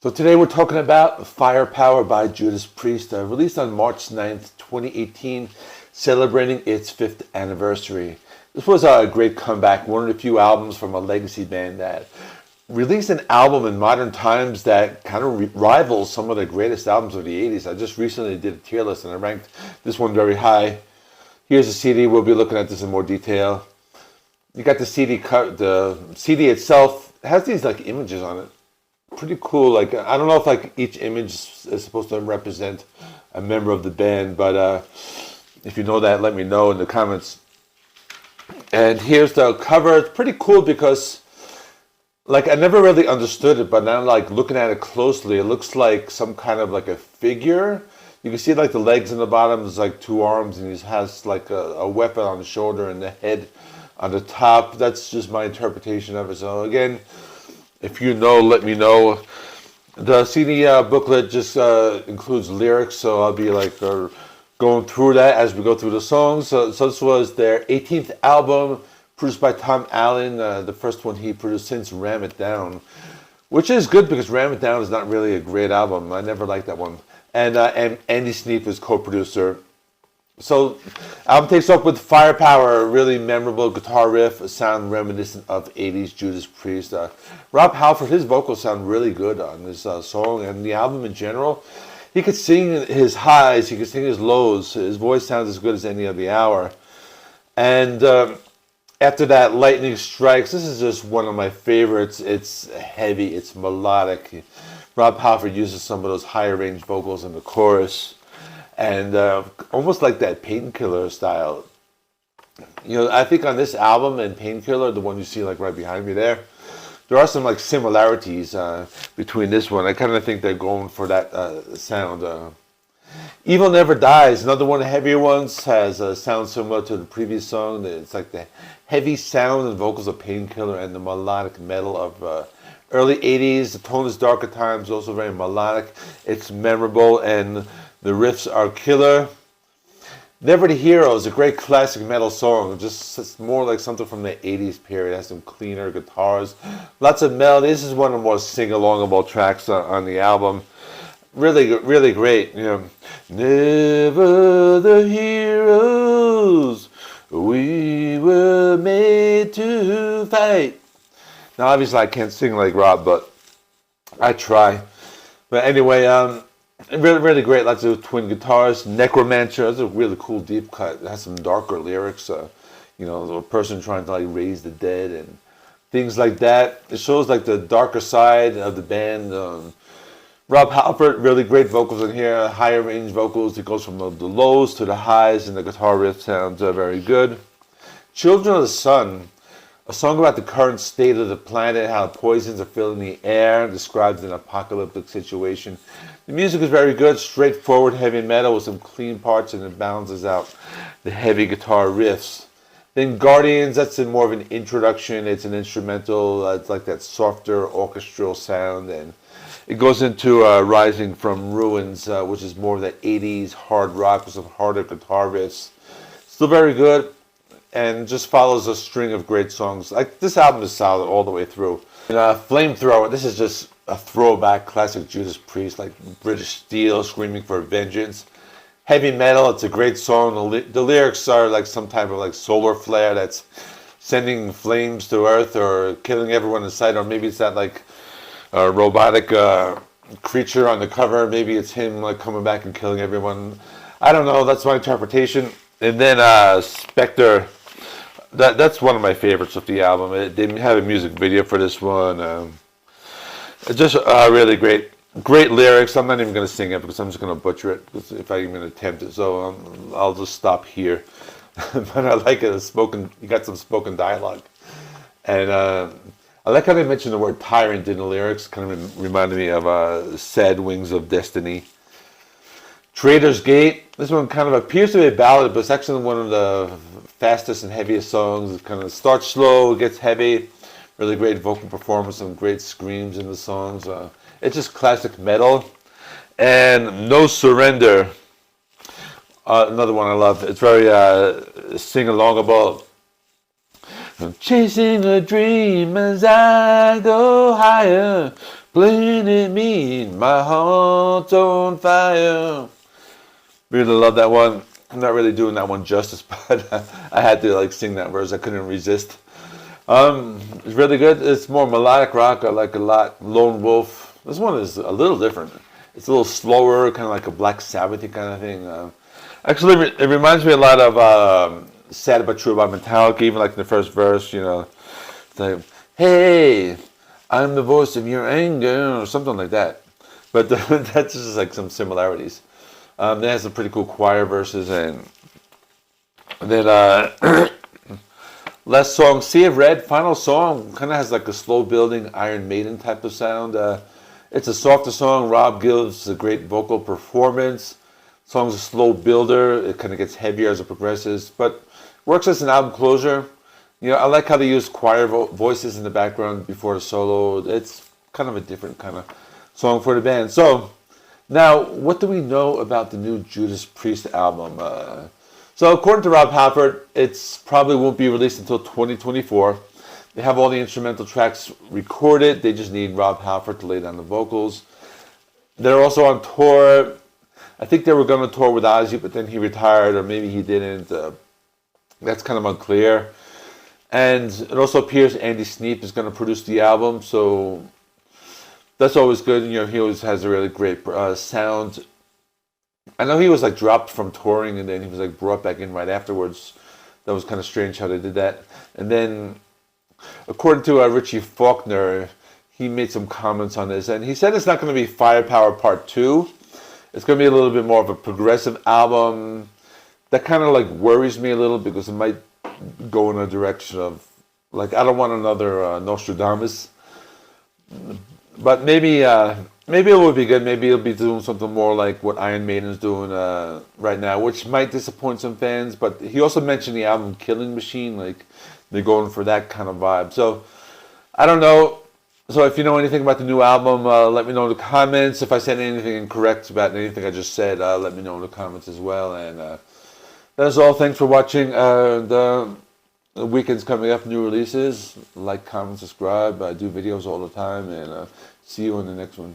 So today we're talking about Firepower by Judas Priest, released on March 9th, 2018, celebrating its 5th anniversary. This was a great comeback, one of the few albums from a legacy band that released an album in modern times that kind of rivals some of the greatest albums of the 80s. I just recently did a tier list and I ranked this one very high. Here's the CD. We'll be looking at this in more detail. You got the CD cut. The CD itself has these like images on it. Pretty cool. Like, I don't know if like each image is supposed to represent a member of the band, but if you know that, let me know in the comments. And here's the cover. It's pretty cool because like I never really understood it, but now like looking at it closely, it looks like some kind of like a figure. You can see like the legs in the bottom, there's like two arms, and he has like a weapon on the shoulder and the head on the top. That's just my interpretation of it. So again, if you know, let me know. The CD booklet just includes lyrics, so I'll be like going through that as we go through the songs. So this was their 18th album, produced by Tom Allom, the first one he produced since Ram It Down, which is good because Ram It Down is not really a great album. I never liked that one. And Andy Sneap is co-producer. So, album takes off with Firepower, a really memorable guitar riff, a sound reminiscent of 80s Judas Priest. Rob Halford, his vocals sound really good on this song, and the album in general. He could sing his highs, he could sing his lows. His voice sounds as good as any other hour. And after that, Lightning Strikes. This is just one of my favorites. It's heavy, it's melodic. Rob Halford uses some of those higher range vocals in the chorus. And almost like that Painkiller style. You know, I think on this album and Painkiller, the one you see like right behind me there are some like similarities between this one. I kind of think they're going for that sound. Evil Never Dies, another one of the heavier ones, has a sound similar to the previous song. It's like the heavy sound and vocals of Painkiller and the melodic metal of early 80s. The tone is dark at times, also very melodic. It's memorable, and the riffs are killer. Never the Hero is a great classic metal song. It's more like something from the 80s period. It has some cleaner guitars. Lots of melody. This is one of the more sing-alongable tracks on the album. Really, really great. You know, never the heroes we were made to fight. Now, obviously, I can't sing like Rob, but I try. But anyway, really, really great. Lots of twin guitars. Necromancer. That's a really cool deep cut. It has some darker lyrics. You know, a person trying to like raise the dead and things like that. It shows like the darker side of the band. Rob Halford, really great vocals in here. Higher range vocals. It goes from the lows to the highs, and the guitar riff sounds very good. Children of the Sun. A song about the current state of the planet, how poisons are filling the air, describes an apocalyptic situation. The music is very good, straightforward heavy metal with some clean parts, and it balances out the heavy guitar riffs. Then Guardians, that's more of an introduction. It's an instrumental. It's like that softer orchestral sound, and it goes into Rising from Ruins, which is more of that 80s hard rock with some harder guitar riffs. Still very good. And just follows a string of great songs. Like, this album is solid all the way through. And, Flamethrower, this is just a throwback classic Judas Priest, like British Steel, Screaming for Vengeance. Heavy metal, it's a great song. The lyrics are like some type of like solar flare that's sending flames to Earth or killing everyone in sight, or maybe it's that like robotic creature on the cover. Maybe it's him like coming back and killing everyone. I don't know, that's my interpretation. And then Spectre. That's one of my favorites of the album. They have a music video for this one. It's just really great lyrics. I'm not even going to sing it because I'm just going to butcher it if I even attempt it. So I'll just stop here. But I like it. You got some spoken dialogue. And I like how they mentioned the word tyrant in the lyrics. Kind of reminded me of Sad Wings of Destiny. Traitor's Gate. This one kind of appears to be a ballad, but it's actually one of the fastest and heaviest songs. It kind of starts slow, it gets heavy. Really great vocal performance, some great screams in the songs. It's just classic metal. And No Surrender. Another one I love. It's very sing-alongable. I'm chasing a dream as I go higher. Bleeding me, my heart's on fire. Really love that one. I'm not really doing that one justice, but I had to like sing that verse. I couldn't resist. It's really good. It's more melodic rock. I like a lot. Lone Wolf. This one is a little different. It's a little slower, kind of like a Black Sabbath-y kind of thing. Actually, it reminds me a lot of Sad But True about Metallica, even like in the first verse, you know. It's like, hey, I'm the voice of your anger, or something like that. But that's just like some similarities. They has some pretty cool choir verses, and then last song, Sea of Red, final song, kind of has like a slow building Iron Maiden type of sound. It's a softer song. Rob gives a great vocal performance. Song's a slow builder. It kind of gets heavier as it progresses, but works as an album closer. You know, I like how they use choir voices in the background before the solo. It's kind of a different kind of song for the band. So now, what do we know about the new Judas Priest album? So according to Rob Halford, it's probably won't be released until 2024. They have all the instrumental tracks recorded. They just need Rob Halford to lay down the vocals. They're also on tour. I think they were going to tour with Ozzy, but then he retired, or maybe he didn't. That's kind of unclear. And it also appears Andy Sneap is going to produce the album, so that's always good. You know, he always has a really great sound. I know he was like dropped from touring, and then he was like brought back in right afterwards. That was kind of strange how they did that. And then, according to Richie Faulkner, he made some comments on this, and he said it's not going to be Firepower Part 2. It's going to be a little bit more of a progressive album. That kind of like worries me a little, because it might go in a direction of, like, I don't want another Nostradamus. But maybe it would be good. Maybe it'll be doing something more like what Iron Maiden's doing right now, which might disappoint some fans. But he also mentioned the album Killing Machine, like they're going for that kind of vibe. So I don't know. So if you know anything about the new album, let me know in the comments. If I said anything incorrect about anything I just said, let me know in the comments as well. And that's all. Thanks for watching. The weekend's coming up, new releases. Like, comment, subscribe. I do videos all the time, and see you in the next one.